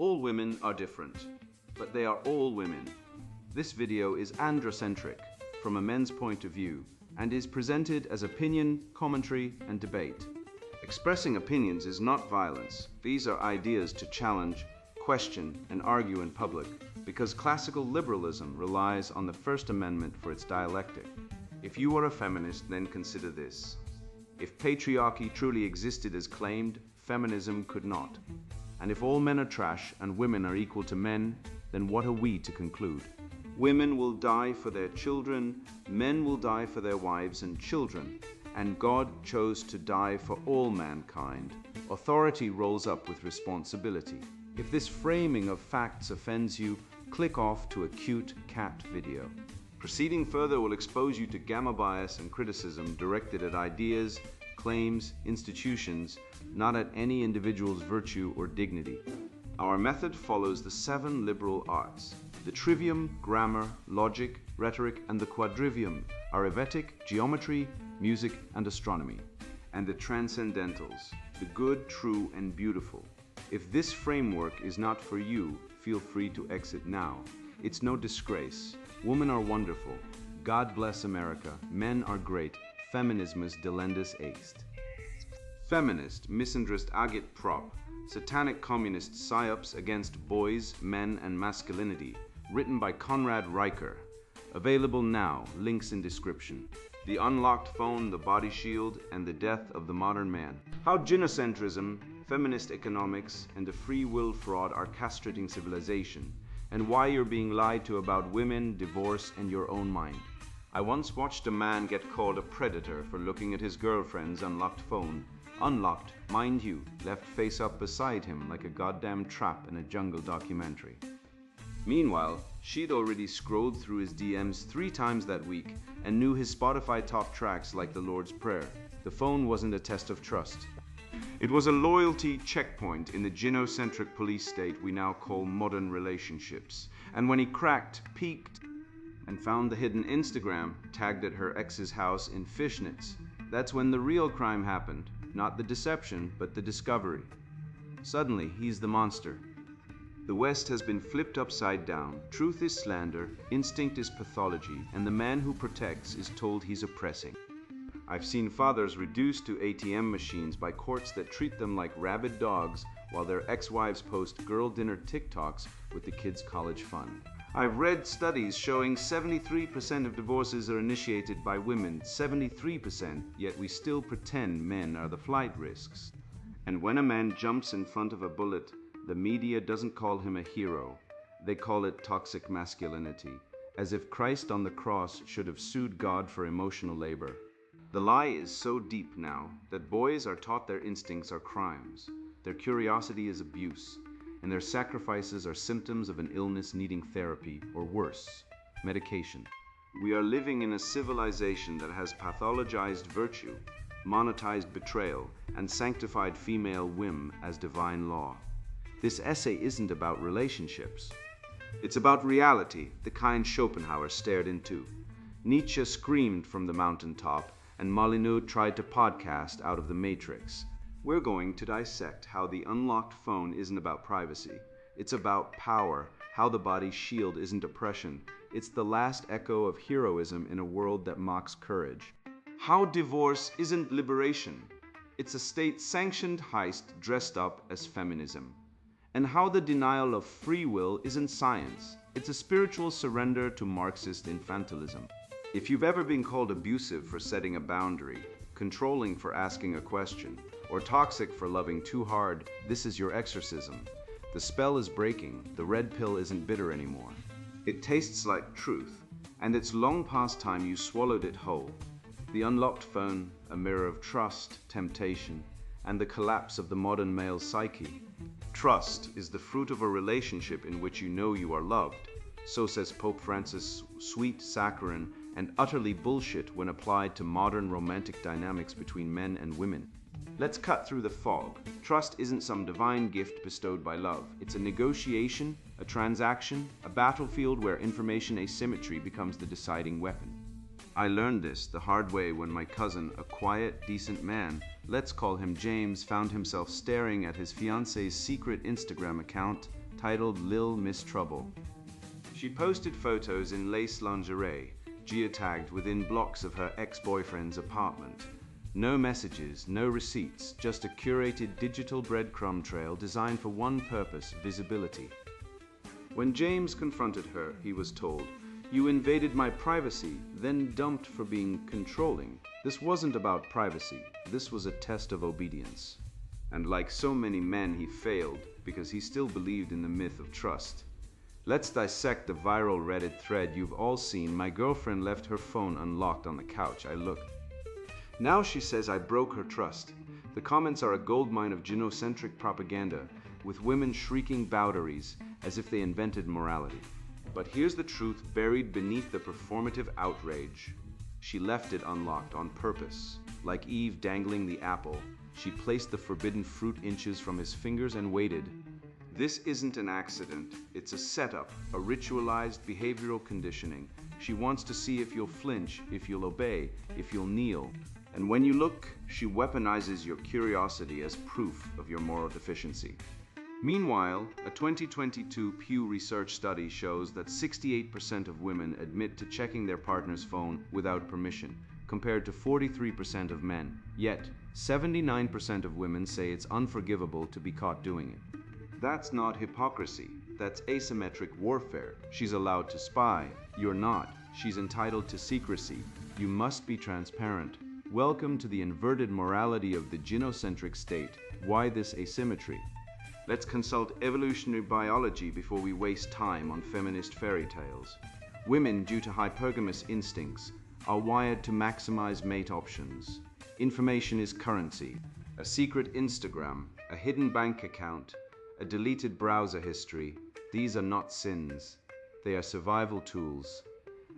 All women are different, but they are all women. This video is androcentric from a men's point of view and is presented as opinion, commentary, and debate. Expressing opinions is not violence. These are ideas to challenge, question, and argue in public because classical liberalism relies on the First Amendment for its dialectic. If you are a feminist, then consider this. If patriarchy truly existed as claimed, feminism could not. And if all men are trash and women are equal to men, then what are we to conclude? Women will die for their children, men will die for their wives and children, and God chose to die for all mankind. Authority rolls up with responsibility. If this framing of facts offends you, click off to a cute cat video. Proceeding further will expose you to gamma bias and criticism directed at ideas, claims, institutions, not at any individual's virtue or dignity. Our method follows the 7 liberal arts. The trivium, grammar, logic, rhetoric, and the quadrivium, arithmetic, geometry, music, and astronomy. And the transcendentals, the good, true, and beautiful. If this framework is not for you, feel free to exit now. It's no disgrace. Women are wonderful. God bless America. Men are great. Feminismus delendus est. Feminist, misandrist Agit prop. Satanic communist psyops against boys, men, and masculinity. Written by Conrad Riker. Available now. Links in description. The unlocked phone, the body shield, and the death of the modern man. How genocentrism, feminist economics, and the free will fraud are castrating civilization, and why you're being lied to about women, divorce, and your own mind. I once watched a man get called a predator for looking at his girlfriend's unlocked phone. Unlocked, mind you, left face up beside him like a goddamn trap in a jungle documentary. Meanwhile, she'd already scrolled through his DMs 3 times that week and knew his Spotify top tracks like the Lord's Prayer. The phone wasn't a test of trust. It was a loyalty checkpoint in the genocentric police state we now call modern relationships. And when he cracked, peeked, and found the hidden Instagram tagged at her ex's house in fishnets, that's when the real crime happened. Not the deception, but the discovery. Suddenly, he's the monster. The West has been flipped upside down. Truth is slander, instinct is pathology, and the man who protects is told he's oppressing. I've seen fathers reduced to ATM machines by courts that treat them like rabid dogs while their ex-wives post girl dinner TikToks with the kids' college fund. I've read studies showing 73% of divorces are initiated by women, 73%, yet we still pretend men are the flight risks. And when a man jumps in front of a bullet, the media doesn't call him a hero. They call it toxic masculinity, as if Christ on the cross should have sued God for emotional labor. The lie is so deep now that boys are taught their instincts are crimes, their curiosity is abuse, and their sacrifices are symptoms of an illness needing therapy, or worse, medication. We are living in a civilization that has pathologized virtue, monetized betrayal, and sanctified female whim as divine law. This essay isn't about relationships. It's about reality, the kind Schopenhauer stared into. Nietzsche screamed from the mountaintop, and Molyneux tried to podcast out of the Matrix. We're going to dissect how the unlocked phone isn't about privacy. It's about power, how the body's shield isn't oppression. It's the last echo of heroism in a world that mocks courage. How divorce isn't liberation. It's a state-sanctioned heist dressed up as feminism. And how the denial of free will isn't science. It's a spiritual surrender to Marxist infantilism. If you've ever been called abusive for setting a boundary, controlling for asking a question, or toxic for loving too hard, this is your exorcism. The spell is breaking. The red pill isn't bitter anymore. It tastes like truth, and it's long past time you swallowed it whole. The unlocked phone, a mirror of trust, temptation, and the collapse of the modern male psyche. Trust is the fruit of a relationship in which you know you are loved. So says Pope Francis, sweet, saccharine, and utterly bullshit when applied to modern romantic dynamics between men and women. Let's cut through the fog. Trust isn't some divine gift bestowed by love. It's a negotiation, a transaction, a battlefield where information asymmetry becomes the deciding weapon. I learned this the hard way when my cousin, a quiet, decent man, let's call him James, found himself staring at his fiance's secret Instagram account titled Lil Miss Trouble. She posted photos in lace lingerie, geotagged within blocks of her ex-boyfriend's apartment. No messages, no receipts, just a curated digital breadcrumb trail designed for one purpose: visibility. When James confronted her, he was told, "You invaded my privacy, then dumped for being controlling." This wasn't about privacy. This was a test of obedience. And like so many men, he failed because he still believed in the myth of trust. Let's dissect the viral Reddit thread you've all seen. "My girlfriend left her phone unlocked on the couch. I looked. Now she says I broke her trust." The comments are a goldmine of genocentric propaganda, with women shrieking boundaries as if they invented morality. But here's the truth buried beneath the performative outrage. She left it unlocked on purpose. Like Eve dangling the apple, she placed the forbidden fruit inches from his fingers and waited. This isn't an accident. It's a setup, a ritualized behavioral conditioning. She wants to see if you'll flinch, if you'll obey, if you'll kneel. And when you look, she weaponizes your curiosity as proof of your moral deficiency. Meanwhile, a 2022 Pew Research study shows that 68% of women admit to checking their partner's phone without permission, compared to 43% of men. Yet, 79% of women say it's unforgivable to be caught doing it. That's not hypocrisy. That's asymmetric warfare. She's allowed to spy. You're not. She's entitled to secrecy. You must be transparent. Welcome to the inverted morality of the genocentric state. Why this asymmetry? Let's consult evolutionary biology before we waste time on feminist fairy tales. Women, due to hypergamous instincts, are wired to maximize mate options. Information is currency. A secret Instagram, a hidden bank account, a deleted browser history. These are not sins. They are survival tools.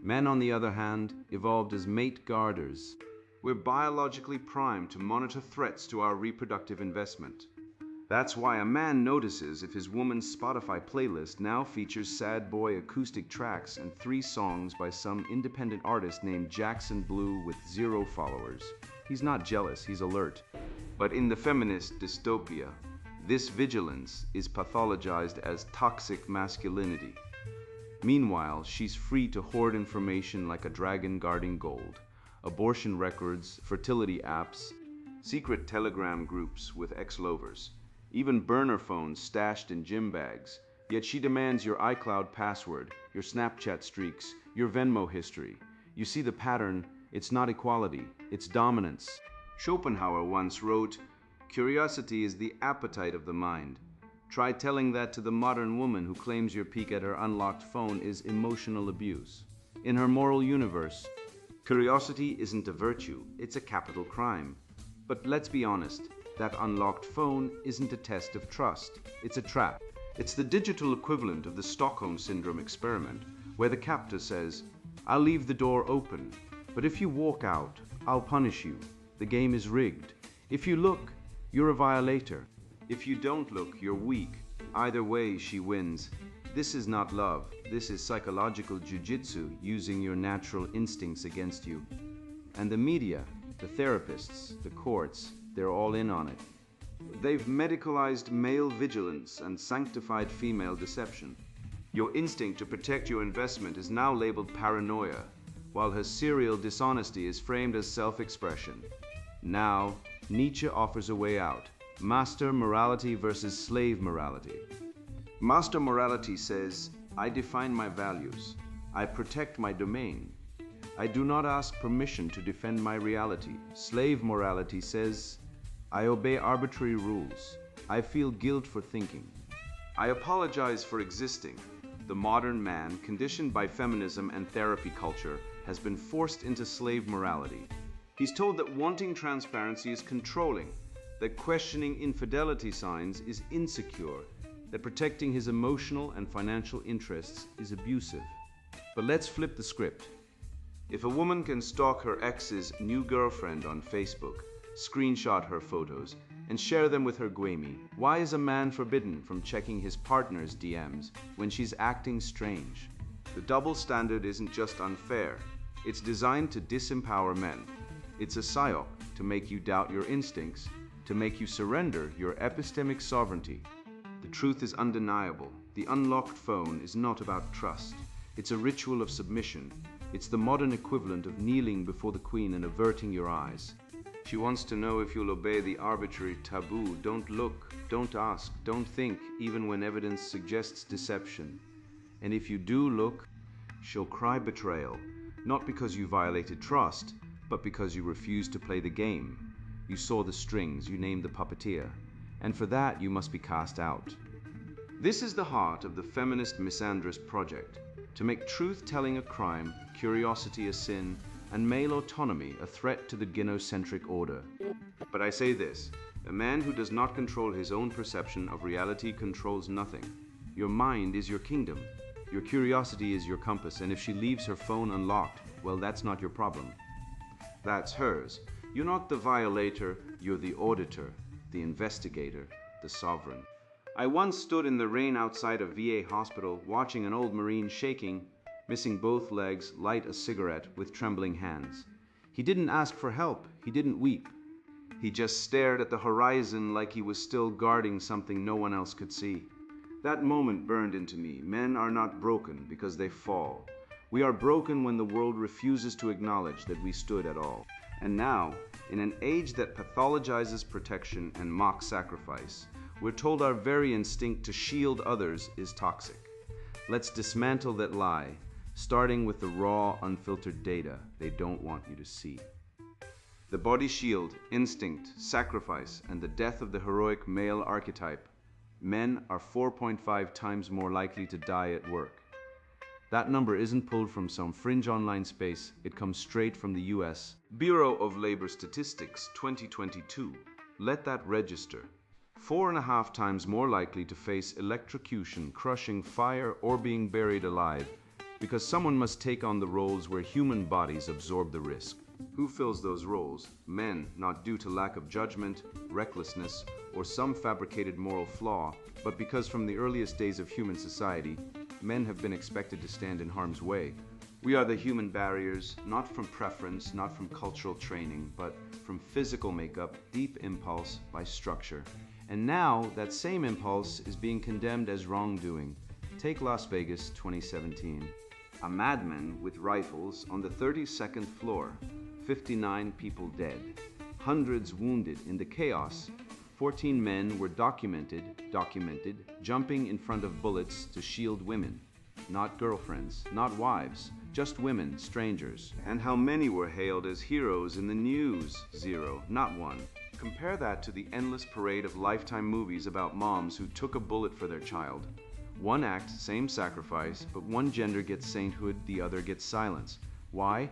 Men, on the other hand, evolved as mate guarders. We're biologically primed to monitor threats to our reproductive investment. That's why a man notices if his woman's Spotify playlist now features sad boy acoustic tracks and 3 songs by some independent artist named Jackson Blue with 0 followers. He's not jealous, he's alert. But in the feminist dystopia, this vigilance is pathologized as toxic masculinity. Meanwhile, she's free to hoard information like a dragon guarding gold. Abortion records, fertility apps, secret Telegram groups with ex-lovers, even burner phones stashed in gym bags. Yet she demands your iCloud password, your Snapchat streaks, your Venmo history. You see the pattern. It's not equality, it's dominance. Schopenhauer once wrote, "Curiosity is the appetite of the mind." Try telling that to the modern woman who claims your peek at her unlocked phone is emotional abuse. In her moral universe, curiosity isn't a virtue, it's a capital crime. But let's be honest, that unlocked phone isn't a test of trust, it's a trap. It's the digital equivalent of the Stockholm Syndrome experiment, where the captor says, "I'll leave the door open, but if you walk out, I'll punish you. The game is rigged. If you look, you're a violator. If you don't look, you're weak. Either way, she wins." This is not love. This is psychological jujitsu, using your natural instincts against you. And the media, the therapists, the courts, they're all in on it. They've medicalized male vigilance and sanctified female deception. Your instinct to protect your investment is now labeled paranoia, while her serial dishonesty is framed as self-expression. Now, Nietzsche offers a way out. Master morality versus slave morality. Master morality says, I define my values. I protect my domain. I do not ask permission to defend my reality. Slave morality says, I obey arbitrary rules. I feel guilt for thinking. I apologize for existing. The modern man, conditioned by feminism and therapy culture, has been forced into slave morality. He's told that wanting transparency is controlling, that questioning infidelity signs is insecure, that protecting his emotional and financial interests is abusive. But let's flip the script. If a woman can stalk her ex's new girlfriend on Facebook, screenshot her photos, and share them with her gwemi, why is a man forbidden from checking his partner's DMs when she's acting strange? The double standard isn't just unfair, it's designed to disempower men. It's a psyop to make you doubt your instincts, to make you surrender your epistemic sovereignty. The truth is undeniable. The unlocked phone is not about trust. It's a ritual of submission. It's the modern equivalent of kneeling before the Queen and averting your eyes. She wants to know if you'll obey the arbitrary taboo. Don't look, don't ask, don't think, even when evidence suggests deception. And if you do look, she'll cry betrayal, not because you violated trust, but because you refused to play the game. You saw the strings, you named the puppeteer, and for that you must be cast out. This is the heart of the Feminist Misandrist project, to make truth-telling a crime, curiosity a sin, and male autonomy a threat to the gynocentric order. But I say this, a man who does not control his own perception of reality controls nothing. Your mind is your kingdom. Your curiosity is your compass, and if she leaves her phone unlocked, well, that's not your problem. That's hers. You're not the violator, you're the auditor, the investigator, the sovereign. I once stood in the rain outside a VA hospital watching an old Marine shaking, missing both legs, light a cigarette with trembling hands. He didn't ask for help, he didn't weep. He just stared at the horizon like he was still guarding something no one else could see. That moment burned into me. Men are not broken because they fall. We are broken when the world refuses to acknowledge that we stood at all. And now, in an age that pathologizes protection and mocks sacrifice, we're told our very instinct to shield others is toxic. Let's dismantle that lie, starting with the raw, unfiltered data they don't want you to see. The body shield, instinct, sacrifice, and the death of the heroic male archetype. Men are 4.5 times more likely to die at work. That number isn't pulled from some fringe online space, it comes straight from the US. Bureau of Labor Statistics 2022. Let that register. 4.5 times more likely to face electrocution, crushing, fire, or being buried alive, because someone must take on the roles where human bodies absorb the risk. Who fills those roles? Men, not due to lack of judgment, recklessness, or some fabricated moral flaw, but because from the earliest days of human society, men have been expected to stand in harm's way. We are the human barriers, not from preference, not from cultural training, but from physical makeup, deep impulse, by structure. And now, that same impulse is being condemned as wrongdoing. Take Las Vegas 2017. A madman with rifles on the 32nd floor. 59 people dead. Hundreds wounded in the chaos. 14 men were documented, jumping in front of bullets to shield women. Not girlfriends, not wives, just women, strangers. And how many were hailed as heroes in the news? 0, not 1. Compare that to the endless parade of Lifetime movies about moms who took a bullet for their child. One act, same sacrifice, but one gender gets sainthood, the other gets silence. Why?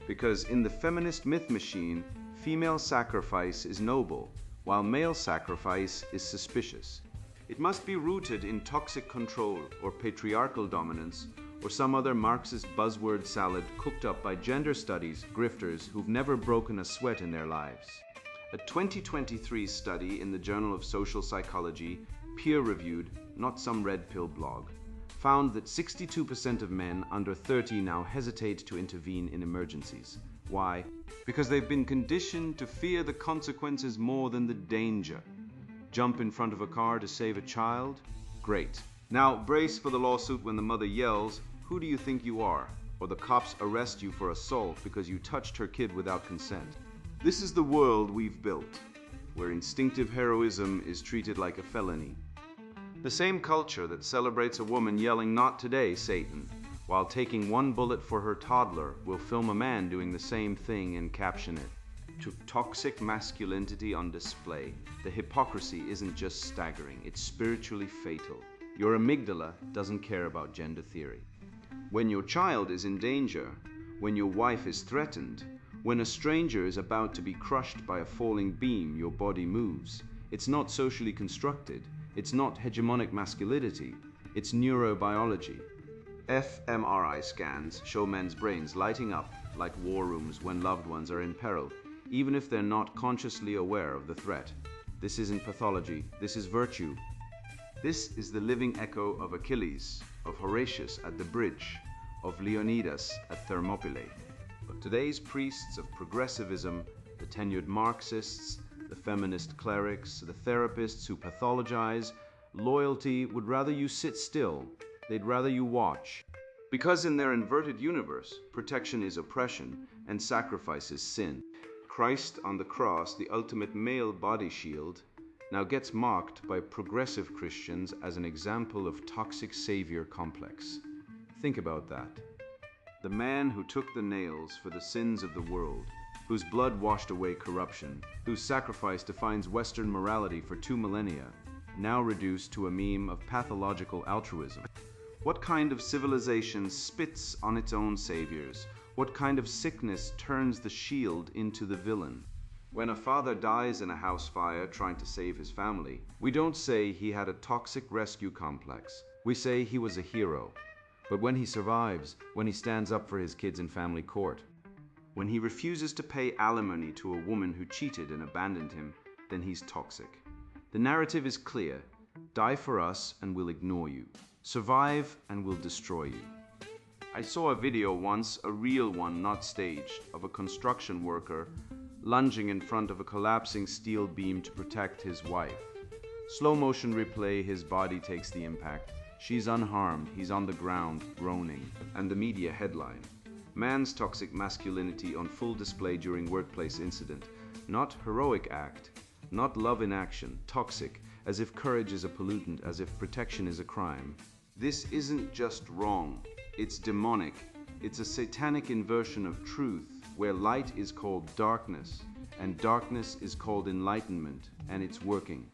Because in the feminist myth machine, female sacrifice is noble, while male sacrifice is suspicious. It must be rooted in toxic control or patriarchal dominance or some other Marxist buzzword salad cooked up by gender studies grifters who've never broken a sweat in their lives. A 2023 study in the Journal of Social Psychology, peer-reviewed, not some red pill blog, found that 62% of men under 30 now hesitate to intervene in emergencies. Why? Because they've been conditioned to fear the consequences more than the danger. Jump in front of a car to save a child? Great. Now brace for the lawsuit when the mother yells, "Who do you think you are?" Or the cops arrest you for assault because you touched her kid without consent. This is the world we've built, where instinctive heroism is treated like a felony. The same culture that celebrates a woman yelling, "Not today, Satan," while taking one bullet for her toddler, will film a man doing the same thing and caption it. To toxic masculinity on display, the hypocrisy isn't just staggering, it's spiritually fatal. Your amygdala doesn't care about gender theory. When your child is in danger, when your wife is threatened, when a stranger is about to be crushed by a falling beam, your body moves. It's not socially constructed. It's not hegemonic masculinity. It's neurobiology. fMRI scans show men's brains lighting up like war rooms when loved ones are in peril, even if they're not consciously aware of the threat. This isn't pathology. This is virtue. This is the living echo of Achilles, of Horatius at the bridge, of Leonidas at Thermopylae. But today's priests of progressivism, the tenured Marxists, the feminist clerics, the therapists who pathologize, Loyalty would rather you sit still. They'd rather you watch. Because in their inverted universe, protection is oppression and sacrifice is sin. Christ on the cross, the ultimate male body shield, now gets mocked by progressive Christians as an example of toxic savior complex. Think about that. The man who took the nails for the sins of the world, whose blood washed away corruption, whose sacrifice defines Western morality for 2 millennia, now reduced to a meme of pathological altruism. What kind of civilization spits on its own saviors? What kind of sickness turns the shield into the villain? When a father dies in a house fire trying to save his family, we don't say he had a toxic rescue complex. We say he was a hero. But when he survives, when he stands up for his kids in family court, when he refuses to pay alimony to a woman who cheated and abandoned him, then he's toxic. The narrative is clear. Die for us and we'll ignore you. Survive and we'll destroy you. I saw a video once, a real one, not staged, of a construction worker lunging in front of a collapsing steel beam to protect his wife. Slow motion replay, his body takes the impact. She's unharmed, he's on the ground, groaning. And the media headline: man's toxic masculinity on full display during workplace incident. Not heroic act, not love in action, toxic, as if courage is a pollutant, as if protection is a crime. This isn't just wrong, it's demonic. It's a satanic inversion of truth, where light is called darkness, and darkness is called enlightenment, and it's working.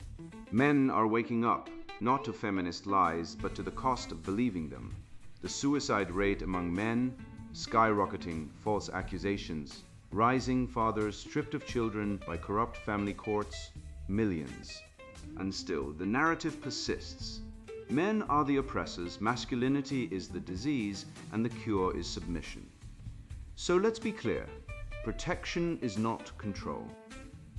Men are waking up, not to feminist lies, but to the cost of believing them. The suicide rate among men, skyrocketing false accusations, rising fathers stripped of children by corrupt family courts, millions. And still, the narrative persists. Men are the oppressors, masculinity is the disease, and the cure is submission. So let's be clear, protection is not control.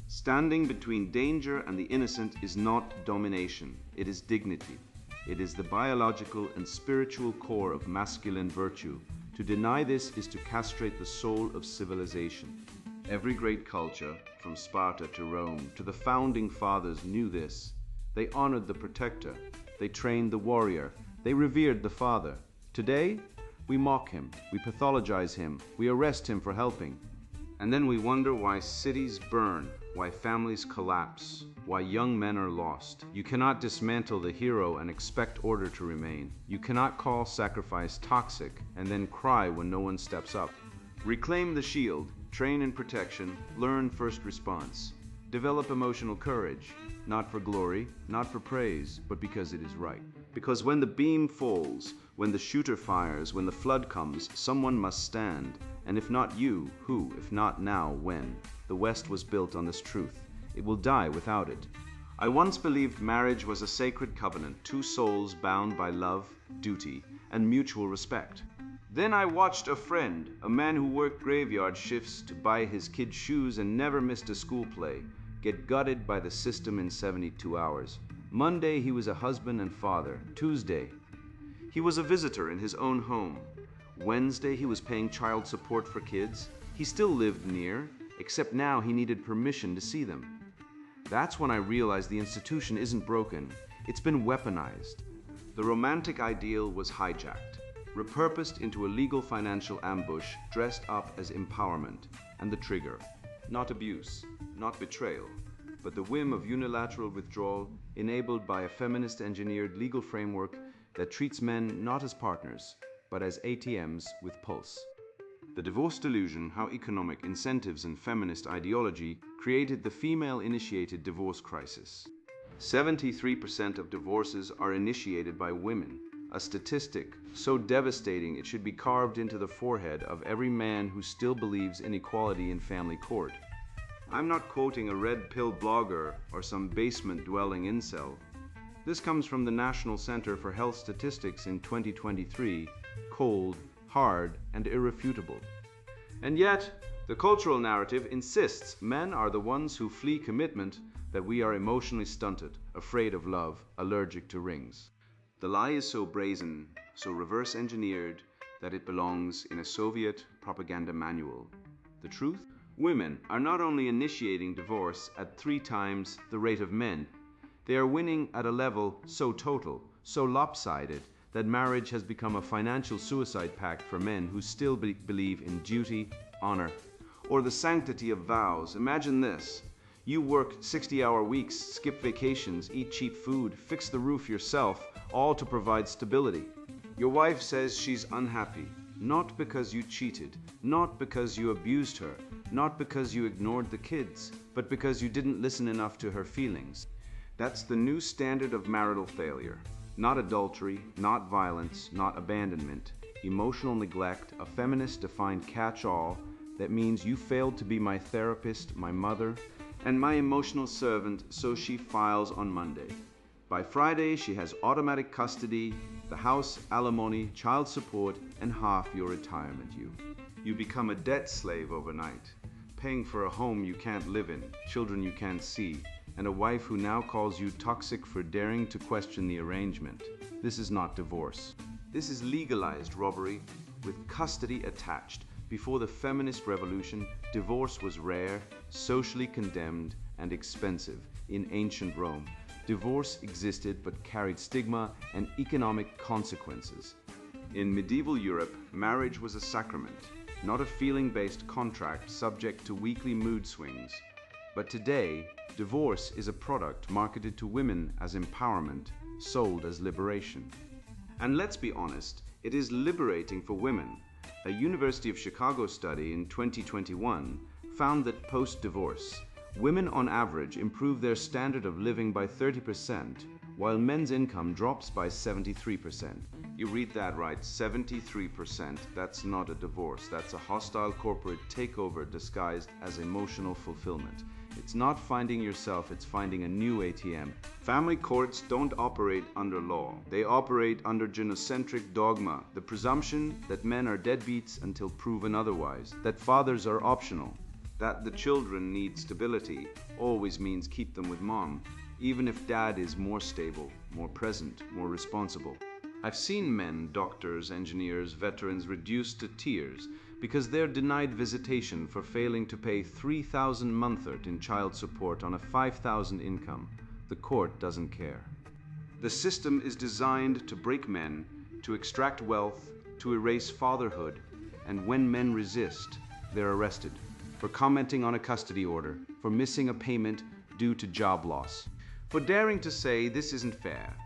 Standing between danger and the innocent is not domination, it is dignity. It is the biological and spiritual core of masculine virtue. To deny this is to castrate the soul of civilization. Every great culture, from Sparta to Rome, to the founding fathers, knew this. They honored the protector. They trained the warrior. They revered the father. Today, we mock him. We pathologize him. We arrest him for helping. And then we wonder why cities burn, why families collapse, why young men are lost. You cannot dismantle the hero and expect order to remain. You cannot call sacrifice toxic and then cry when no one steps up. Reclaim the shield, train in protection, learn first response. Develop emotional courage, not for glory, not for praise, but because it is right. Because when the beam falls, when the shooter fires, when the flood comes, someone must stand. And if not you, who? If not now, when? The West was built on this truth. It will die without it. I once believed marriage was a sacred covenant, 2 souls bound by love, duty, and mutual respect. Then I watched a friend, a man who worked graveyard shifts to buy his kids shoes and never missed a school play, get gutted by the system in 72 hours. Monday, he was a husband and father. Tuesday, he was a visitor in his own home. Wednesday, he was paying child support for kids. He still lived near, except now he needed permission to see them. That's when I realized the institution isn't broken. It's been weaponized. The romantic ideal was hijacked, repurposed into a legal financial ambush dressed up as empowerment, and the trigger, not abuse, not betrayal, but the whim of unilateral withdrawal enabled by a feminist engineered legal framework that treats men not as partners, but as ATMs with pulse. The divorce delusion, how economic incentives and feminist ideology created the female-initiated divorce crisis. 73% of divorces are initiated by women, a statistic so devastating it should be carved into the forehead of every man who still believes in equality in family court. I'm not quoting a red pill blogger or some basement-dwelling incel. This comes from the National Center for Health Statistics in 2023, cold, hard, and irrefutable. And yet, the cultural narrative insists men are the ones who flee commitment, that we are emotionally stunted, afraid of love, allergic to rings. The lie is so brazen, so reverse-engineered, that it belongs in a Soviet propaganda manual. The truth? Women are not only initiating divorce at 3 times the rate of men, They are winning at a level so total, so lopsided, that marriage has become a financial suicide pact for men who still believe in duty, honor, or the sanctity of vows. Imagine this. You work 60-hour weeks, skip vacations, eat cheap food, fix the roof yourself, all to provide stability. Your wife says she's unhappy, not because you cheated, not because you abused her, not because you ignored the kids, but because you didn't listen enough to her feelings. That's the new standard of marital failure. Not adultery, not violence, not abandonment. Emotional neglect, a feminist-defined catch-all that means you failed to be my therapist, my mother, and my emotional servant, so she files on Monday. By Friday, she has automatic custody, the house, alimony, child support, and half your retirement. You become a debt slave overnight, paying for a home you can't live in, children you can't see, and a wife who now calls you toxic for daring to question the arrangement. This is not divorce. This is legalized robbery with custody attached. Before the feminist revolution, divorce was rare, socially condemned, and expensive. In ancient Rome, divorce existed but carried stigma and economic consequences. In medieval Europe, marriage was a sacrament, not a feeling-based contract subject to weekly mood swings. But today, divorce is a product marketed to women as empowerment, sold as liberation. And let's be honest, it is liberating for women. A University of Chicago study in 2021 found that post-divorce, women on average improve their standard of living by 30%, while men's income drops by 73%. You read that right, 73%. That's not a divorce. That's a hostile corporate takeover disguised as emotional fulfillment. It's not finding yourself, it's finding a new ATM. Family courts don't operate under law. They operate under genocentric dogma, the presumption that men are deadbeats until proven otherwise, that fathers are optional, that the children need stability always means keep them with mom, even if dad is more stable, more present, more responsible. I've seen men, doctors, engineers, veterans reduced to tears because they're denied visitation for failing to pay $3,000 monthly in child support on a $5,000 income. The court doesn't care. The system is designed to break men, to extract wealth, to erase fatherhood, and when men resist, they're arrested for commenting on a custody order, for missing a payment due to job loss, for daring to say this isn't fair.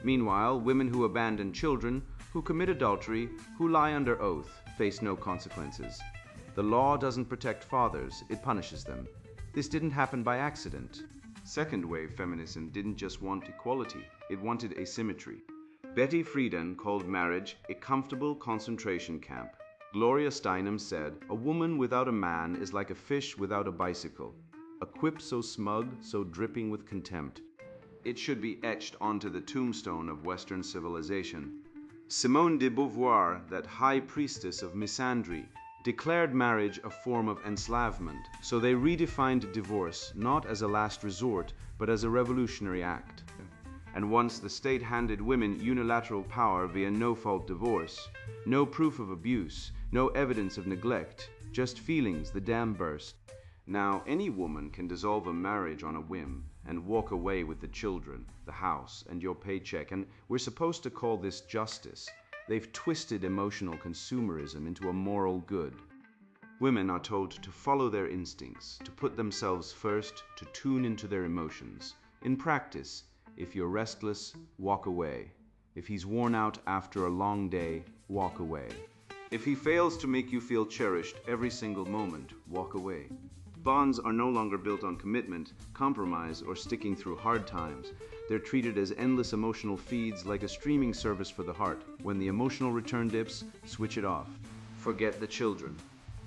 Meanwhile, women who abandon children, who commit adultery, who lie under oath, face no consequences. The law doesn't protect fathers, it punishes them. This didn't happen by accident. Second wave feminism didn't just want equality, it wanted asymmetry. Betty Friedan called marriage a comfortable concentration camp. Gloria Steinem said, "A woman without a man is like a fish without a bicycle, a quip so smug, so dripping with contempt." It should be etched onto the tombstone of Western civilization. Simone de Beauvoir, that high priestess of misandry, declared marriage a form of enslavement, so they redefined divorce not as a last resort, but as a revolutionary act. And once the state handed women unilateral power via no-fault divorce, no proof of abuse, no evidence of neglect, just feelings, the dam burst. Now any woman can dissolve a marriage on a whim and walk away with the children, the house, and your paycheck, and we're supposed to call this justice. They've twisted emotional consumerism into a moral good. Women are told to follow their instincts, to put themselves first, to tune into their emotions. In practice, if you're restless, walk away. If he's worn out after a long day, walk away. If he fails to make you feel cherished every single moment, walk away. Bonds are no longer built on commitment, compromise, or sticking through hard times. They're treated as endless emotional feeds, like a streaming service for the heart. When the emotional return dips, switch it off. Forget the children.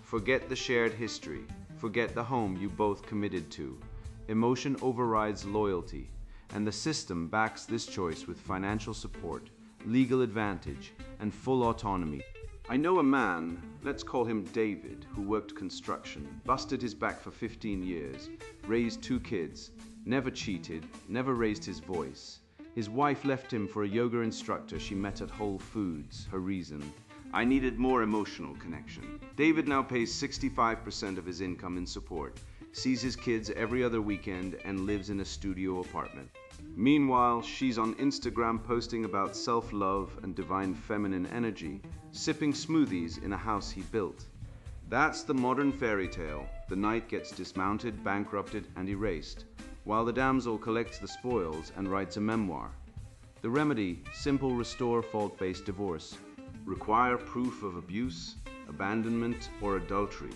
Forget the shared history. Forget the home you both committed to. Emotion overrides loyalty, and the system backs this choice with financial support, legal advantage, and full autonomy. I know a man, let's call him David, who worked construction, busted his back for 15 years, raised 2 kids, never cheated, never raised his voice. His wife left him for a yoga instructor she met at Whole Foods. Her reason: "I needed more emotional connection." David now pays 65% of his income in support, sees his kids every other weekend, and lives in a studio apartment. Meanwhile, she's on Instagram posting about self-love and divine feminine energy, sipping smoothies in a house he built. That's the modern fairy tale. The knight gets dismounted, bankrupted, and erased, while the damsel collects the spoils and writes a memoir. The remedy: simple restore fault-based divorce. Require proof of abuse, abandonment, or adultery.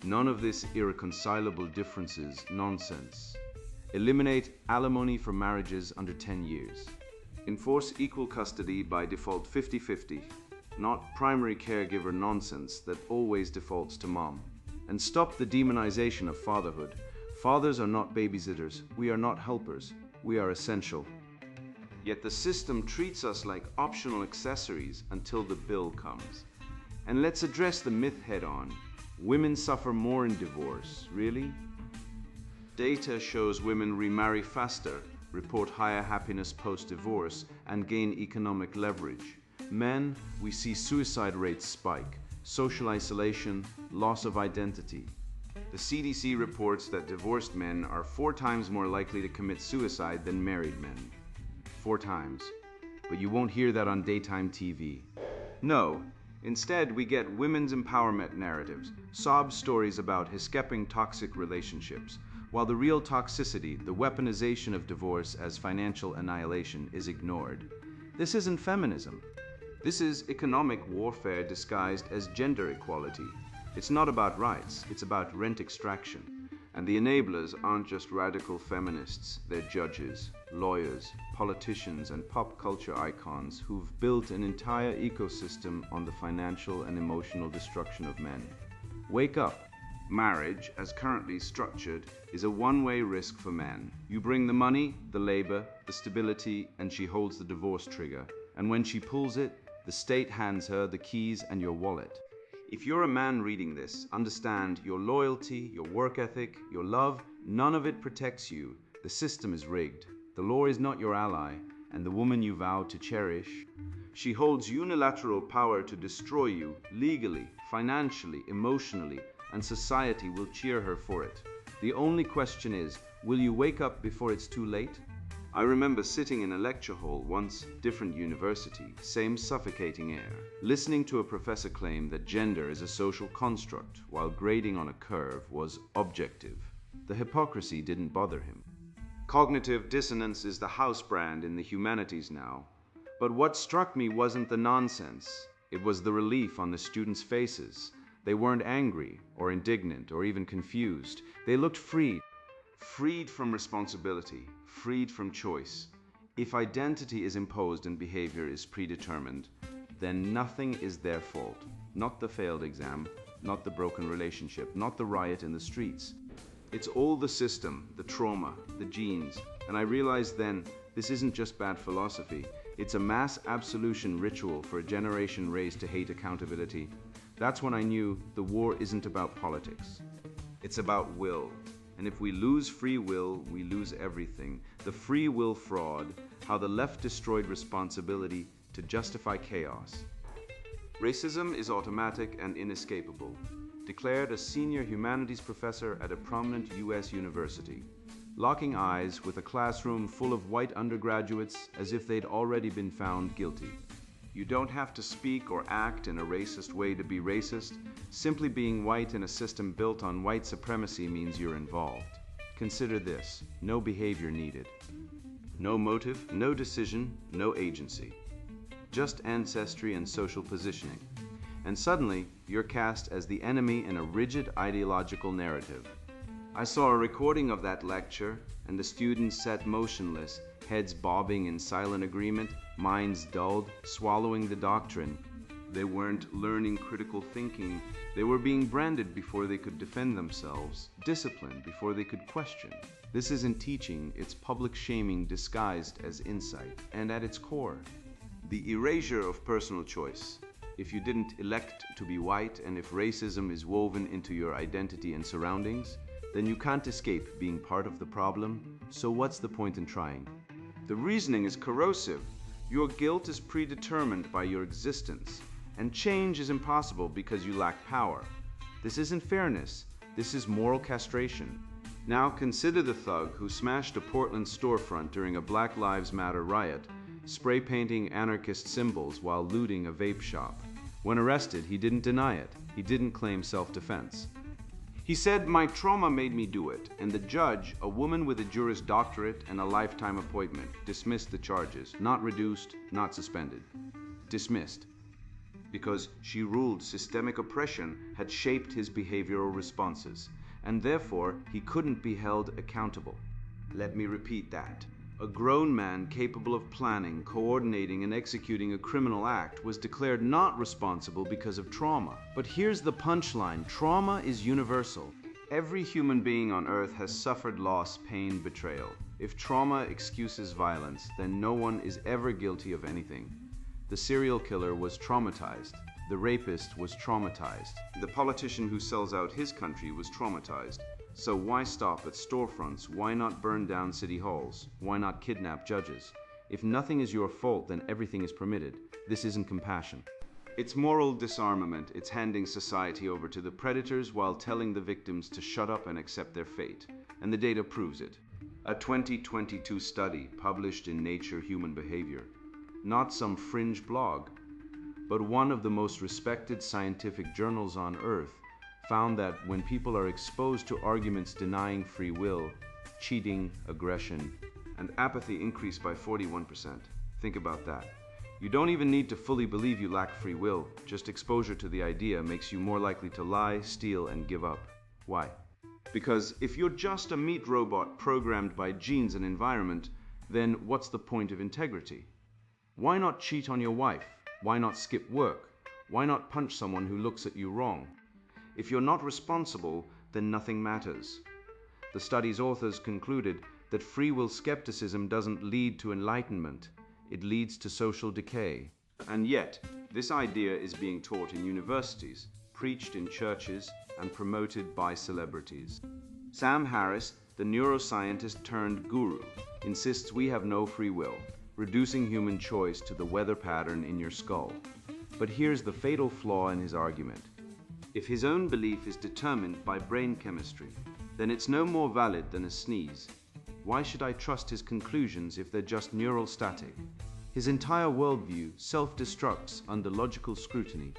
None of this irreconcilable differences nonsense. Eliminate alimony for marriages under 10 years. Enforce equal custody by default 50-50, not primary caregiver nonsense that always defaults to mom. And stop the demonization of fatherhood. Fathers are not babysitters. We are not helpers. We are essential. Yet the system treats us like optional accessories until the bill comes. And let's address the myth head on. Women suffer more in divorce. Really? Data shows women remarry faster, report higher happiness post-divorce, and gain economic leverage. Men, we see suicide rates spike, social isolation, loss of identity. The CDC reports that divorced men are 4 times more likely to commit suicide than married men. 4 times. But you won't hear that on daytime TV. No. Instead, we get women's empowerment narratives, sob stories about escaping toxic relationships, while the real toxicity, the weaponization of divorce as financial annihilation, is ignored. This isn't feminism. This is economic warfare disguised as gender equality. It's not about rights, it's about rent extraction. And the enablers aren't just radical feminists, they're judges, lawyers, politicians, and pop culture icons who've built an entire ecosystem on the financial and emotional destruction of men. Wake up. Marriage, as currently structured, is a one-way risk for men. You bring the money, the labor, the stability, and she holds the divorce trigger. And when she pulls it, the state hands her the keys and your wallet. If you're a man reading this, understand your loyalty, your work ethic, your love, none of it protects you. The system is rigged. The law is not your ally, and the woman you vowed to cherish, she holds unilateral power to destroy you legally, financially, emotionally, and society will cheer her for it. The only question is, will you wake up before it's too late? I remember sitting in a lecture hall once, different university, same suffocating air, listening to a professor claim that gender is a social construct, while grading on a curve was objective. The hypocrisy didn't bother him. Cognitive dissonance is the house brand in the humanities now. But what struck me wasn't the nonsense. It was the relief on the students' faces. They weren't angry, or indignant, or even confused. They looked freed. Freed from responsibility, freed from choice. If identity is imposed and behavior is predetermined, then nothing is their fault. Not the failed exam, not the broken relationship, not the riot in the streets. It's all the system, the trauma, the genes. And I realized then, this isn't just bad philosophy. It's a mass absolution ritual for a generation raised to hate accountability. That's when I knew the war isn't about politics. It's about will. And if we lose free will, we lose everything. The free will fraud, how the left destroyed responsibility to justify chaos. Racism is automatic and inescapable, declared a senior humanities professor at a prominent US university, locking eyes with a classroom full of white undergraduates as if they'd already been found guilty. You don't have to speak or act in a racist way to be racist. Simply being white in a system built on white supremacy means you're involved. Consider this: no behavior needed. No motive, no decision, no agency. Just ancestry and social positioning. And suddenly, you're cast as the enemy in a rigid ideological narrative. I saw a recording of that lecture, and the students sat motionless, heads bobbing in silent agreement, minds dulled, swallowing the doctrine. They weren't learning critical thinking. They were being branded before they could defend themselves, disciplined before they could question. This isn't teaching, it's public shaming disguised as insight, and at its core, the erasure of personal choice. If you didn't elect to be white, and if racism is woven into your identity and surroundings, then you can't escape being part of the problem, so what's the point in trying? The reasoning is corrosive. Your guilt is predetermined by your existence, and change is impossible because you lack power. This isn't fairness, this is moral castration. Now consider the thug who smashed a Portland storefront during a Black Lives Matter riot, spray painting anarchist symbols while looting a vape shop. When arrested, he didn't deny it. He didn't claim self-defense. He said, "My trauma made me do it," and the judge, a woman with a Juris Doctorate and a lifetime appointment, dismissed the charges. Not reduced, not suspended. Dismissed. Because she ruled systemic oppression had shaped his behavioral responses, and therefore he couldn't be held accountable. Let me repeat that. A grown man capable of planning, coordinating, and executing a criminal act was declared not responsible because of trauma. But here's the punchline: trauma is universal. Every human being on earth has suffered loss, pain, betrayal. If trauma excuses violence, then no one is ever guilty of anything. The serial killer was traumatized. The rapist was traumatized. The politician who sells out his country was traumatized. So why stop at storefronts? Why not burn down city halls? Why not kidnap judges? If nothing is your fault, then everything is permitted. This isn't compassion. It's moral disarmament. It's handing society over to the predators while telling the victims to shut up and accept their fate. And the data proves it. A 2022 study published in Nature Human Behavior. Not some fringe blog, but one of the most respected scientific journals on earth, found that when people are exposed to arguments denying free will, cheating, aggression, and apathy increase by 41%. Think about that. You don't even need to fully believe you lack free will. Just exposure to the idea makes you more likely to lie, steal, and give up. Why? Because if you're just a meat robot programmed by genes and environment, then what's the point of integrity? Why not cheat on your wife? Why not skip work? Why not punch someone who looks at you wrong? If you're not responsible, then nothing matters. The study's authors concluded that free will skepticism doesn't lead to enlightenment. It leads to social decay. And yet, this idea is being taught in universities, preached in churches, and promoted by celebrities. Sam Harris, the neuroscientist turned guru, insists we have no free will, reducing human choice to the weather pattern in your skull. But here's the fatal flaw in his argument. If his own belief is determined by brain chemistry, then it's no more valid than a sneeze. Why should I trust his conclusions if they're just neural static? His entire worldview self-destructs under logical scrutiny.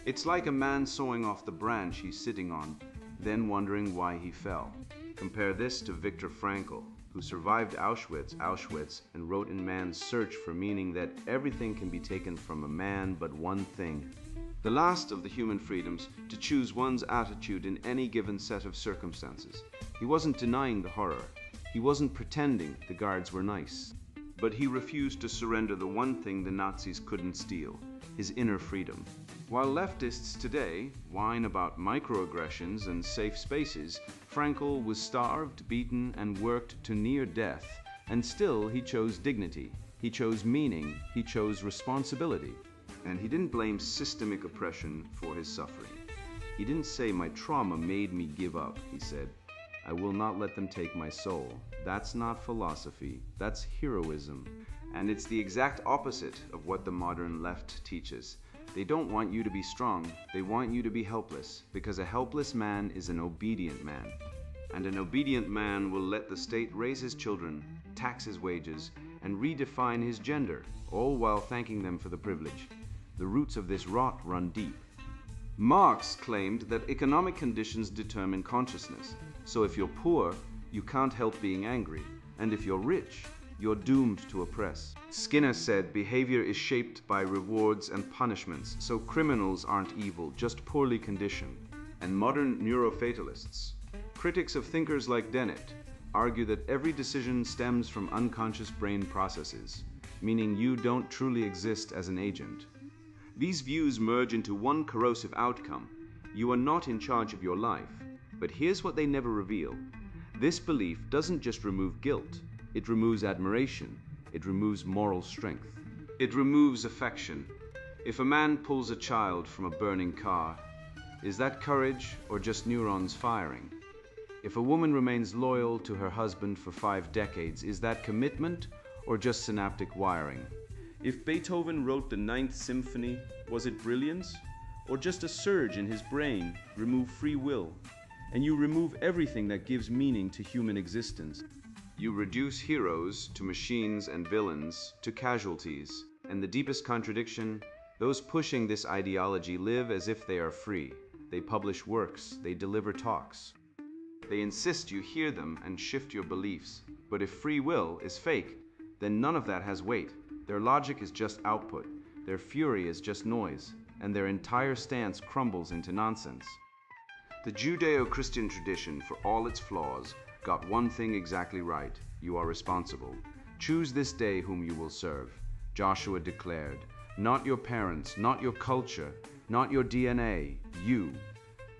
It's like a man sawing off the branch he's sitting on, then wondering why he fell. Compare this to Viktor Frankl, who survived Auschwitz, and wrote in Man's Search for Meaning that everything can be taken from a man but one thing. The last of the human freedoms, to choose one's attitude in any given set of circumstances. He wasn't denying the horror. He wasn't pretending the guards were nice. But he refused to surrender the one thing the Nazis couldn't steal, his inner freedom. While leftists today whine about microaggressions and safe spaces, Frankl was starved, beaten, and worked to near death. And still he chose dignity. He chose meaning. He chose responsibility. And he didn't blame systemic oppression for his suffering. He didn't say, "My trauma made me give up." He said, "I will not let them take my soul." That's not philosophy, that's heroism. And it's the exact opposite of what the modern left teaches. They don't want you to be strong, they want you to be helpless, because a helpless man is an obedient man. And an obedient man will let the state raise his children, tax his wages, and redefine his gender, all while thanking them for the privilege. The roots of this rot run deep. Marx claimed that economic conditions determine consciousness. So if you're poor, you can't help being angry. And if you're rich, you're doomed to oppress. Skinner said behavior is shaped by rewards and punishments, so criminals aren't evil, just poorly conditioned. And modern neurofatalists, critics of thinkers like Dennett, argue that every decision stems from unconscious brain processes, meaning you don't truly exist as an agent. These views merge into one corrosive outcome. You are not in charge of your life. But here's what they never reveal. This belief doesn't just remove guilt. It removes admiration. It removes moral strength. It removes affection. If a man pulls a child from a burning car, is that courage or just neurons firing? If a woman remains loyal to her husband for 5 decades, is that commitment or just synaptic wiring? If Beethoven wrote the 9th Symphony, was it brilliance or just a surge in his brain, remove free will? and you remove everything that gives meaning to human existence. You reduce heroes to machines and villains to casualties. And the deepest contradiction, those pushing this ideology live as if they are free. They publish works, they deliver talks. They insist you hear them and shift your beliefs. But if free will is fake, then none of that has weight. Their logic is just output, their fury is just noise, and their entire stance crumbles into nonsense. The Judeo-Christian tradition, for all its flaws, got one thing exactly right: you are responsible. Choose this day whom you will serve, Joshua declared. Not your parents, not your culture, not your DNA, you.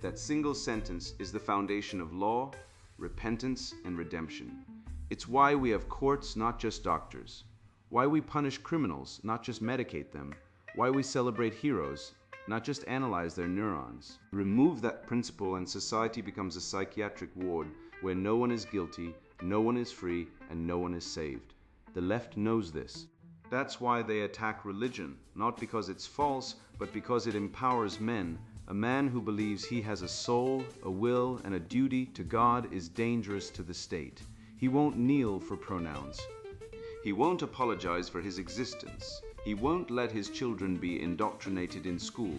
That single sentence is the foundation of law, repentance, and redemption. It's why we have courts, not just doctors. Why we punish criminals, not just medicate them. Why we celebrate heroes, not just analyze their neurons. Remove that principle and society becomes a psychiatric ward where no one is guilty, no one is free, and no one is saved. The left knows this. That's why they attack religion, not because it's false, but because it empowers men. A man who believes he has a soul, a will, and a duty to God is dangerous to the state. He won't kneel for pronouns. He won't apologize for his existence. He won't let his children be indoctrinated in school.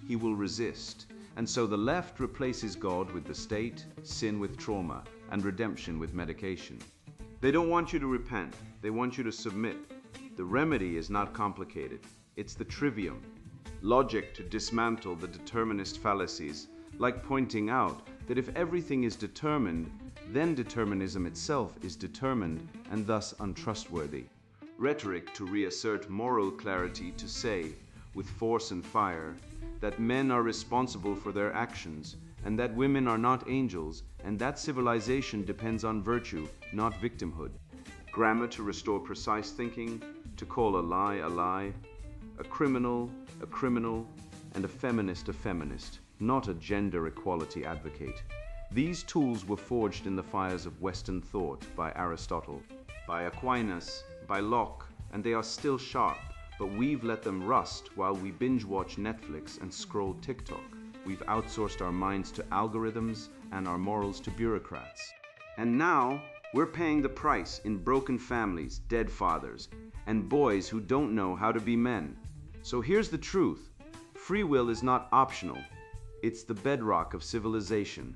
He will resist. And so the left replaces God with the state, sin with trauma, and redemption with medication. They don't want you to repent. They want you to submit. The remedy is not complicated. It's the trivium. Logic to dismantle the determinist fallacies, like pointing out that if everything is determined, then determinism itself is determined and thus untrustworthy. Rhetoric to reassert moral clarity, to say, with force and fire, that men are responsible for their actions and that women are not angels, and that civilization depends on virtue, not victimhood. Grammar to restore precise thinking, to call a lie, a criminal, and a feminist, not a gender equality advocate. These tools were forged in the fires of Western thought by Aristotle, by Aquinas, by Locke, and they are still sharp, but we've let them rust while we binge-watch Netflix and scroll TikTok. We've outsourced our minds to algorithms and our morals to bureaucrats. And now, we're paying the price in broken families, dead fathers, and boys who don't know how to be men. So here's the truth. Free will is not optional. It's the bedrock of civilization.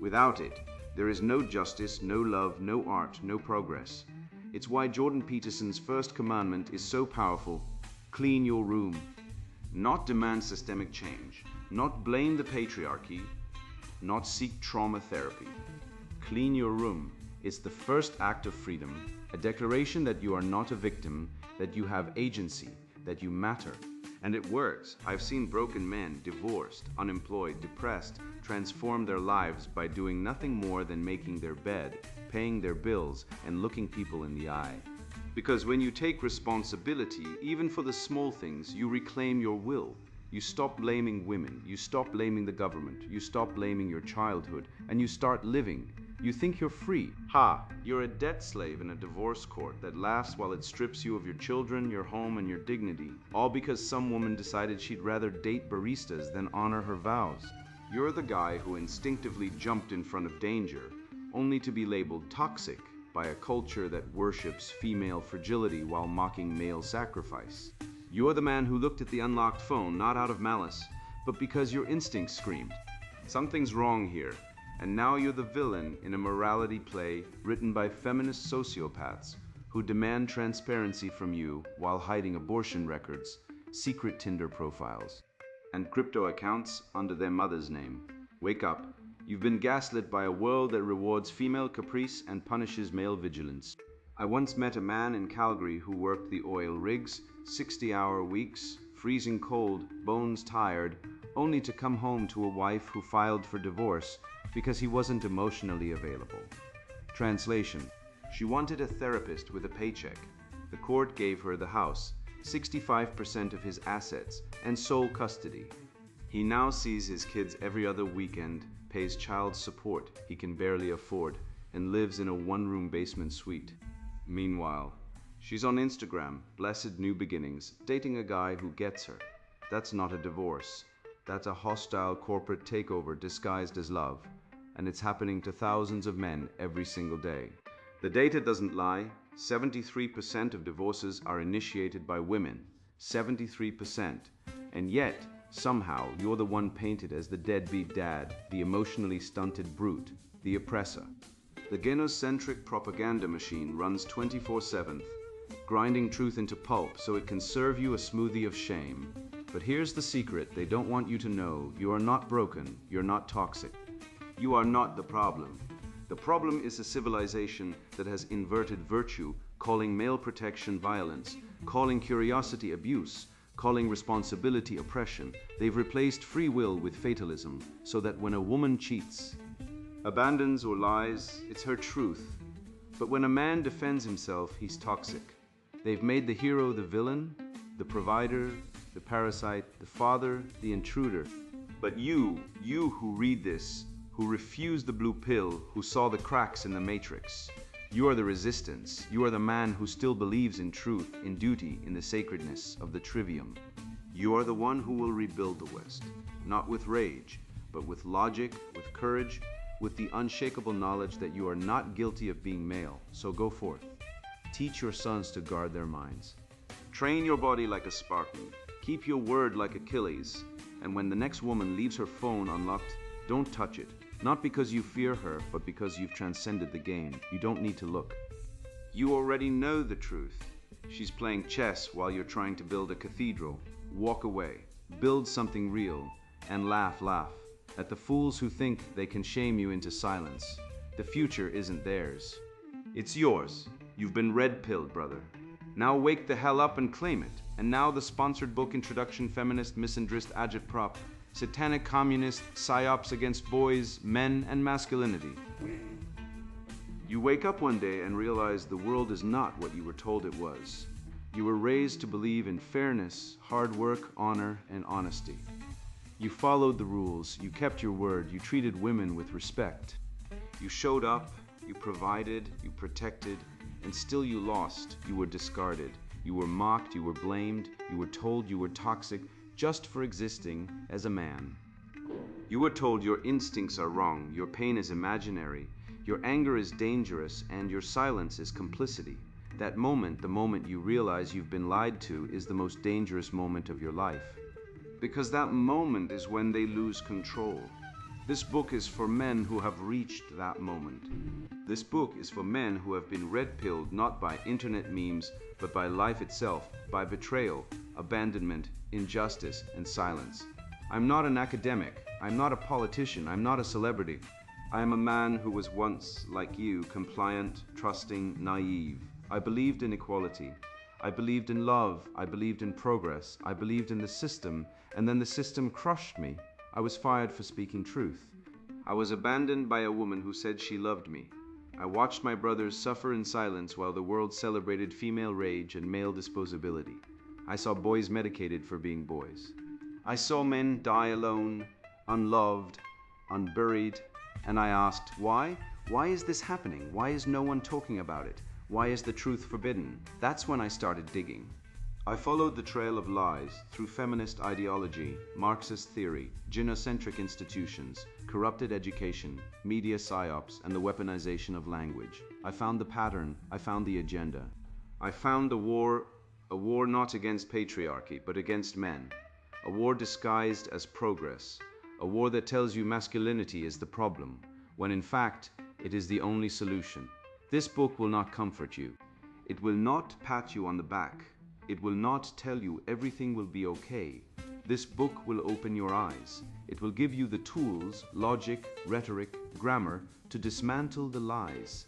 Without it, there is no justice, no love, no art, no progress. It's why Jordan Peterson's first commandment is so powerful: clean your room. Not demand systemic change, not blame the patriarchy, not seek trauma therapy. Clean your room. It's the first act of freedom, a declaration that you are not a victim, that you have agency, that you matter. And it works. I've seen broken men, divorced, unemployed, depressed, transform their lives by doing nothing more than making their bed, paying their bills, and looking people in the eye. Because when you take responsibility, even for the small things, you reclaim your will. You stop blaming women, you stop blaming the government, you stop blaming your childhood, and you start living. You think you're free. Ha! You're a debt slave in a divorce court that laughs while it strips you of your children, your home, and your dignity, all because some woman decided she'd rather date baristas than honor her vows. You're the guy who instinctively jumped in front of danger, only to be labeled toxic by a culture that worships female fragility while mocking male sacrifice. You're the man who looked at the unlocked phone not out of malice, but because your instincts screamed, something's wrong here. And now you're the villain in a morality play written by feminist sociopaths who demand transparency from you while hiding abortion records, secret Tinder profiles, and crypto accounts under their mother's name. Wake up. You've been gaslit by a world that rewards female caprice and punishes male vigilance. I once met a man in Calgary who worked the oil rigs, 60-hour weeks, freezing cold, bones tired, only to come home to a wife who filed for divorce because he wasn't emotionally available. Translation: she wanted a therapist with a paycheck. The court gave her the house, 65% of his assets, and sole custody. He now sees his kids every other weekend, pays child support he can barely afford, and lives in a one-room basement suite. Meanwhile, she's on Instagram, blessed new beginnings, dating a guy who gets her. That's not a divorce. That's a hostile corporate takeover disguised as love. and it's happening to thousands of men every single day. The data doesn't lie. 73% of divorces are initiated by women. 73%. And yet, somehow, you're the one painted as the deadbeat dad, the emotionally stunted brute, the oppressor. The gynocentric propaganda machine runs 24/7, grinding truth into pulp so it can serve you a smoothie of shame. But here's the secret they don't want you to know. You are not broken. You're not toxic. You are not the problem. The problem is a civilization that has inverted virtue, calling male protection violence, calling curiosity abuse, calling responsibility oppression. They've replaced free will with fatalism, so that when a woman cheats, abandons or lies, it's her truth. But when a man defends himself, he's toxic. They've made the hero the villain, the provider, the parasite, the father, the intruder. But you who read this, who refused the blue pill, who saw the cracks in the matrix, you are the resistance. You are the man who still believes in truth, in duty, in the sacredness of the trivium. You are the one who will rebuild the West, not with rage, but with logic, with courage, with the unshakable knowledge that you are not guilty of being male. So go forth. Teach your sons to guard their minds. Train your body like a Spartan. Keep your word like Achilles. And when the next woman leaves her phone unlocked, don't touch it. Not because you fear her, but because you've transcended the game. You don't need to look. You already know the truth. She's playing chess while you're trying to build a cathedral. Walk away. Build something real. And laugh at the fools who think they can shame you into silence. The future isn't theirs. It's yours. You've been red-pilled, brother. Now wake the hell up and claim it. And now the sponsored book introduction, Feminist, Misandrist, Agit prop. Satanic communist psyops against boys, men, and masculinity. You wake up one day and realize the world is not what you were told it was. You were raised to believe in fairness, hard work, honor, and honesty. You followed the rules, you kept your word, you treated women with respect. You showed up, you provided, you protected, and still you lost. You were discarded. You were mocked, you were blamed, you were told you were toxic just for existing as a man. You were told your instincts are wrong, your pain is imaginary, your anger is dangerous, and your silence is complicity. That moment, the moment you realize you've been lied to, is the most dangerous moment of your life. Because that moment is when they lose control. This book is for men who have reached that moment. This book is for men who have been red-pilled not by internet memes, but by life itself, by betrayal, abandonment, injustice, and silence. I'm not an academic. I'm not a politician. I'm not a celebrity. I am a man who was once, like you, compliant, trusting, naive. I believed in equality. I believed in love. I believed in progress. I believed in the system, and then the system crushed me. I was fired for speaking truth. I was abandoned by a woman who said she loved me. I watched my brothers suffer in silence while the world celebrated female rage and male disposability. I saw boys medicated for being boys. I saw men die alone, unloved, unburied, and I asked, why? Why is this happening? Why is no one talking about it? Why is the truth forbidden? That's when I started digging. I followed the trail of lies through feminist ideology, Marxist theory, gynocentric institutions, corrupted education, media psyops, and the weaponization of language. I found the pattern. I found the agenda. I found a war not against patriarchy, but against men. A war disguised as progress. A war that tells you masculinity is the problem, when in fact, it is the only solution. This book will not comfort you. It will not pat you on the back. It will not tell you everything will be okay. This book will open your eyes. It will give you the tools, logic, rhetoric, grammar, to dismantle the lies.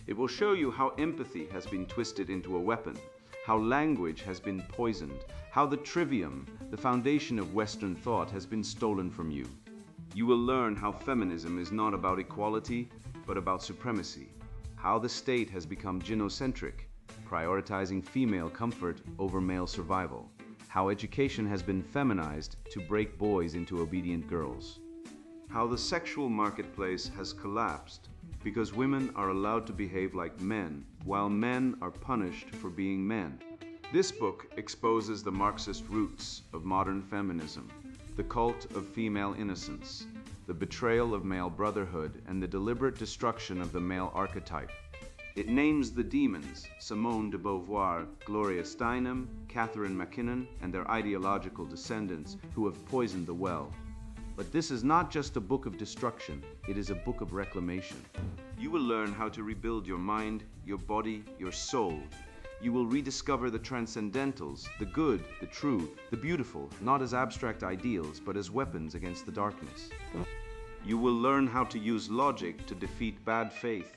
It will show you how empathy has been twisted into a weapon, how language has been poisoned, how the trivium, the foundation of Western thought, has been stolen from you. You will learn how feminism is not about equality, but about supremacy, how the state has become gynocentric, prioritizing female comfort over male survival, how education has been feminized to break boys into obedient girls, how the sexual marketplace has collapsed because women are allowed to behave like men, while men are punished for being men. This book exposes the Marxist roots of modern feminism, the cult of female innocence, the betrayal of male brotherhood, and the deliberate destruction of the male archetype. It names the demons, Simone de Beauvoir, Gloria Steinem, Catherine MacKinnon, and their ideological descendants who have poisoned the well. But this is not just a book of destruction, it is a book of reclamation. You will learn how to rebuild your mind, your body, your soul. You will rediscover the transcendentals, the good, the true, the beautiful, not as abstract ideals, but as weapons against the darkness. You will learn how to use logic to defeat bad faith,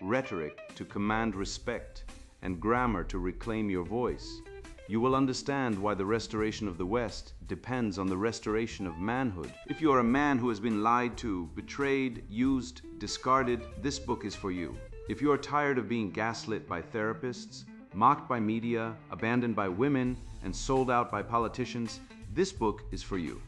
rhetoric to command respect, and grammar to reclaim your voice. You will understand why the restoration of the West depends on the restoration of manhood. If you are a man who has been lied to, betrayed, used, discarded, this book is for you. If you are tired of being gaslit by therapists, mocked by media, abandoned by women, and sold out by politicians, this book is for you.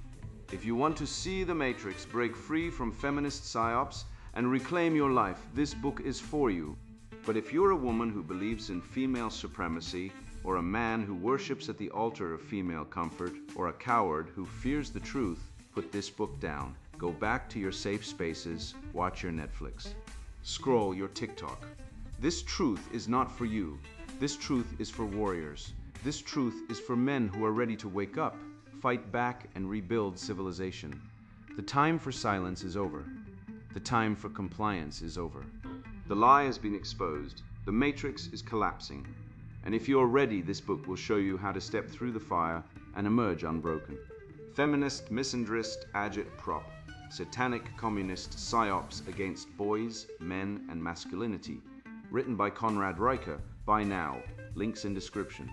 If you want to see the Matrix break free from feminist psyops and reclaim your life, this book is for you. But if you're a woman who believes in female supremacy, or a man who worships at the altar of female comfort, or a coward who fears the truth, put this book down. Go back to your safe spaces, watch your Netflix. Scroll your TikTok. This truth is not for you. This truth is for warriors. This truth is for men who are ready to wake up, fight back, and rebuild civilization. The time for silence is over. The time for compliance is over. The lie has been exposed. The matrix is collapsing. And if you're ready, this book will show you how to step through the fire and emerge unbroken. Feminist, misandrist, Agit prop. Satanic communist psyops against boys, men, and masculinity. Written by Conrad Reicher. Buy now. Links in description.